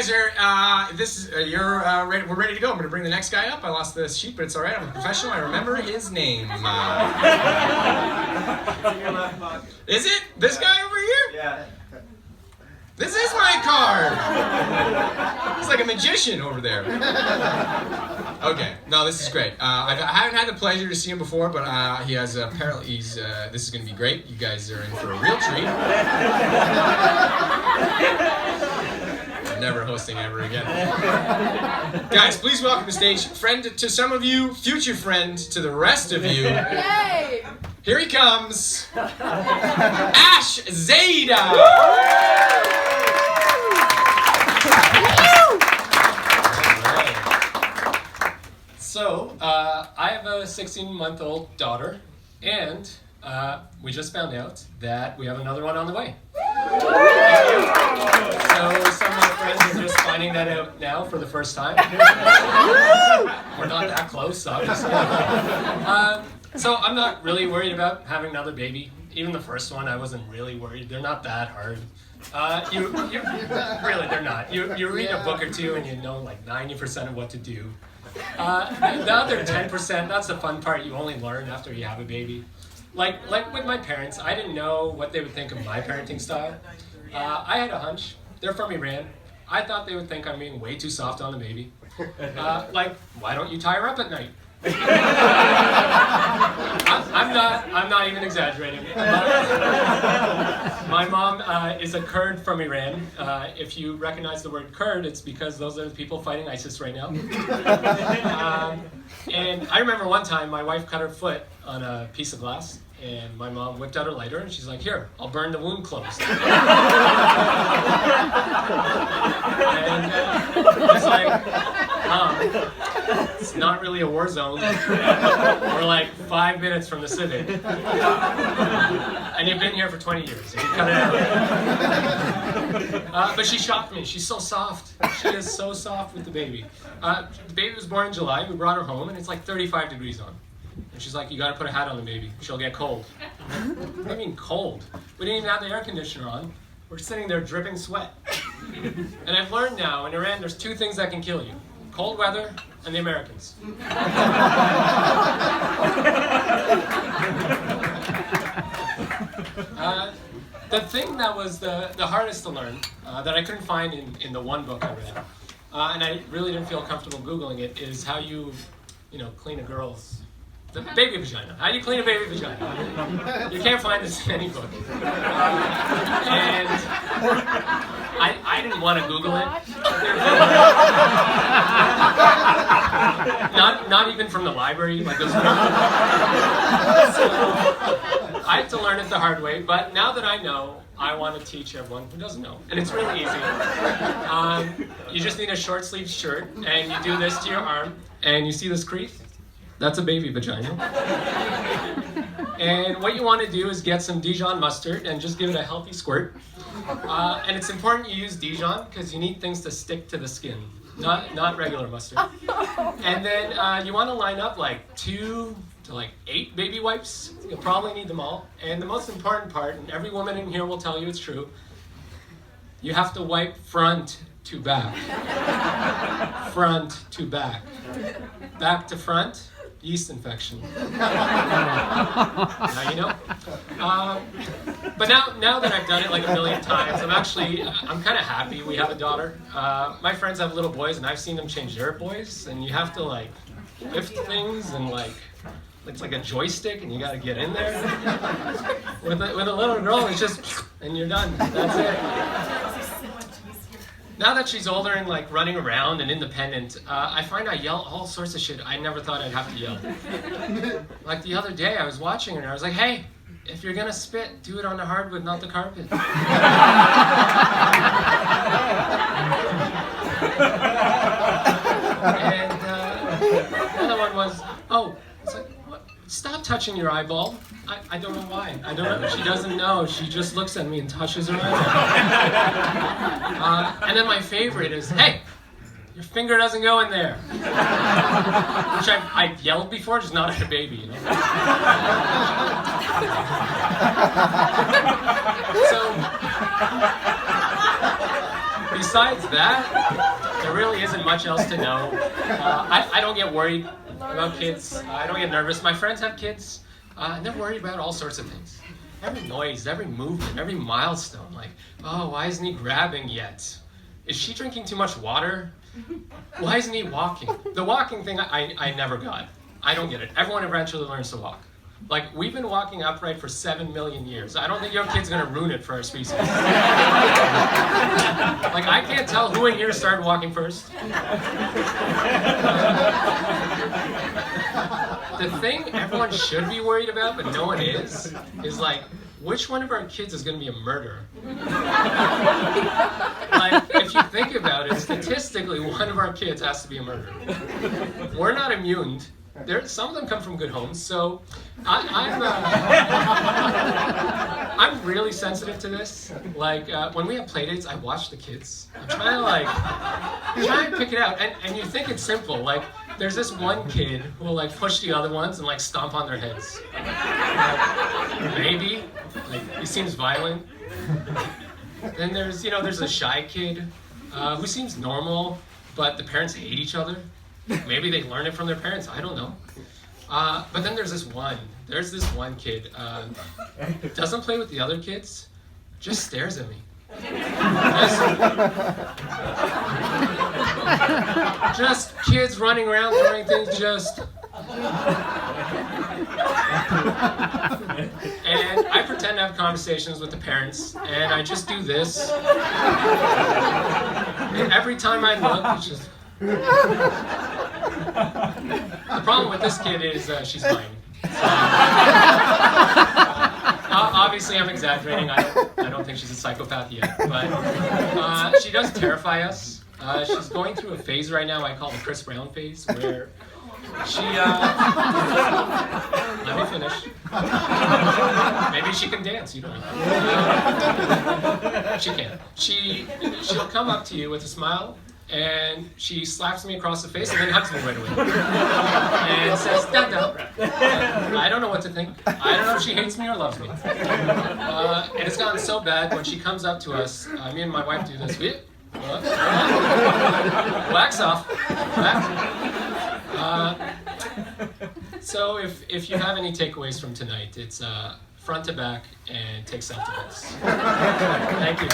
guys are, we're ready to go. I'm going to bring the next guy up. I lost the sheet, but it's all right. I'm a professional. I remember his name. Is it? This guy over here? Yeah. This is my card. He's like a magician over there. Okay, no, this is great. I haven't had the pleasure to see him before, but he has apparently this is going to be great. You guys are in for a real treat. I'm never hosting ever again. Guys, please welcome to the stage, friend to some of you, future friend to the rest of you. Yay! Here he comes, Ash Zada. So, I have a 16-month-old daughter, and we just found out that we have another one on the way. So, some of my friends are just finding that out now for the first time. We're not that close, obviously. So, I'm not really worried about having another baby. Even the first one, I wasn't really worried. They're not that hard. Really, they're not. You read a book or two and you know like 90% of what to do. The other 10%, that's the fun part. You only learn after you have a baby. Like with my parents, I didn't know what they would think of my parenting style. I had a hunch. They're from Iran. I thought they would think I'm being way too soft on the baby. Like, why don't you tie her up at night? I'm not even exaggerating. My mom is a Kurd from Iran. If you recognize the word Kurd, it's because those are the people fighting ISIS right now. And I remember one time my wife cut her foot on a piece of glass, and my mom whipped out her lighter and she's like, "Here, I'll burn the wound closed." And it's like, it's not really a war zone. We're like 5 minutes from the civic. And you've been here for 20 years. You cut it out. But she shocked me. She's so soft. She is so soft with the baby. The baby was born in July. We brought her home, and it's like 35 degrees on. And she's like, "You got to put a hat on the baby. She'll get cold." What do you mean cold? We didn't even have the air conditioner on. We're sitting there dripping sweat. And I've learned now, in Iran, there's two things that can kill you. Cold weather and the Americans. The thing that was the hardest to learn, that I couldn't find in the one book I read, and I really didn't feel comfortable Googling it, is how you clean a girl's baby vagina. How do you clean a baby vagina? You can't find this in any book. And I didn't want to Google it. Not even from the library. Like those. So, I had to learn it the hard way, but now that I know, I want to teach everyone who doesn't know. And it's really easy. You just need a short sleeve shirt, and you do this to your arm, and you see this crease? That's a baby vagina. And what you want to do is get some Dijon mustard and just give it a healthy squirt. And it's important you use Dijon because you need things to stick to the skin, not regular mustard. And then you want to line up like 2 to 8 baby wipes. You'll probably need them all. And the most important part, and every woman in here will tell you it's true, you have to wipe front to back. Front to back. Back to front. Yeast infection. Now you know. But now that I've done it like a million times, I'm kind of happy we have a daughter. My friends have little boys, and I've seen them change their boys, and you have to lift things and it's like a joystick, and you got to get in there. With a little girl, it's just and you're done. That's it. Now that she's older and running around and independent, I find I yell all sorts of shit I never thought I'd have to yell. Like the other day, I was watching her and I was like, "Hey, if you're gonna spit, do it on the hardwood, not the carpet." And another one was, it's like, "What? Stop touching your eyeball." I don't know why. I don't know. She doesn't know. She just looks at me and touches her eyeball. And then my favorite is, "Hey, your finger doesn't go in there." Which I've yelled before, just not at a baby, So besides that, there really isn't much else to know. I don't get worried about kids. I don't get nervous. My friends have kids, and they're worried about all sorts of things. Every noise, every movement, every milestone. Like, oh, why isn't he grabbing yet? Is she drinking too much water? Why isn't he walking? The walking thing, I never got. I don't get it. Everyone eventually learns to walk. Like, we've been walking upright for 7 million years. I don't think your kid's gonna ruin it for our species. Like, I can't tell who in here started walking first. The thing everyone should be worried about, but no one is like, which one of our kids is gonna be a murderer? Like, if you think about it, statistically, one of our kids has to be a murderer. We're not immune. Some of them come from good homes, so I'm really sensitive to this. Like, when we have play dates, I watch the kids. I'm trying to pick it out, and you think it's simple. Like, there's this one kid who will like push the other ones and like stomp on their heads. Like, maybe, like, he seems violent. Then there's a shy kid who seems normal, but the parents hate each other. Maybe they learn it from their parents. I don't know. But then there's this one kid. Doesn't play with the other kids. Just stares at me. Just kids running around doing things. And I pretend to have conversations with the parents, and I just do this. And every time I look, it's just. The problem with this kid is she's mine. Obviously, I'm exaggerating. I don't think she's a psychopath yet, but she does terrify us. She's going through a phase right now I call the Chris Brown phase, where she. Let me finish. Maybe she can dance. You don't know. She can. She'll come up to you with a smile. And she slaps me across the face and then hugs me right away. And says, Dada. I don't know what to think. I don't know if she hates me or loves me. And it's gotten so bad when she comes up to us, me and my wife do this. Wax off. So if you have any takeaways from tonight, it's front to back and take self-defense. Thank you.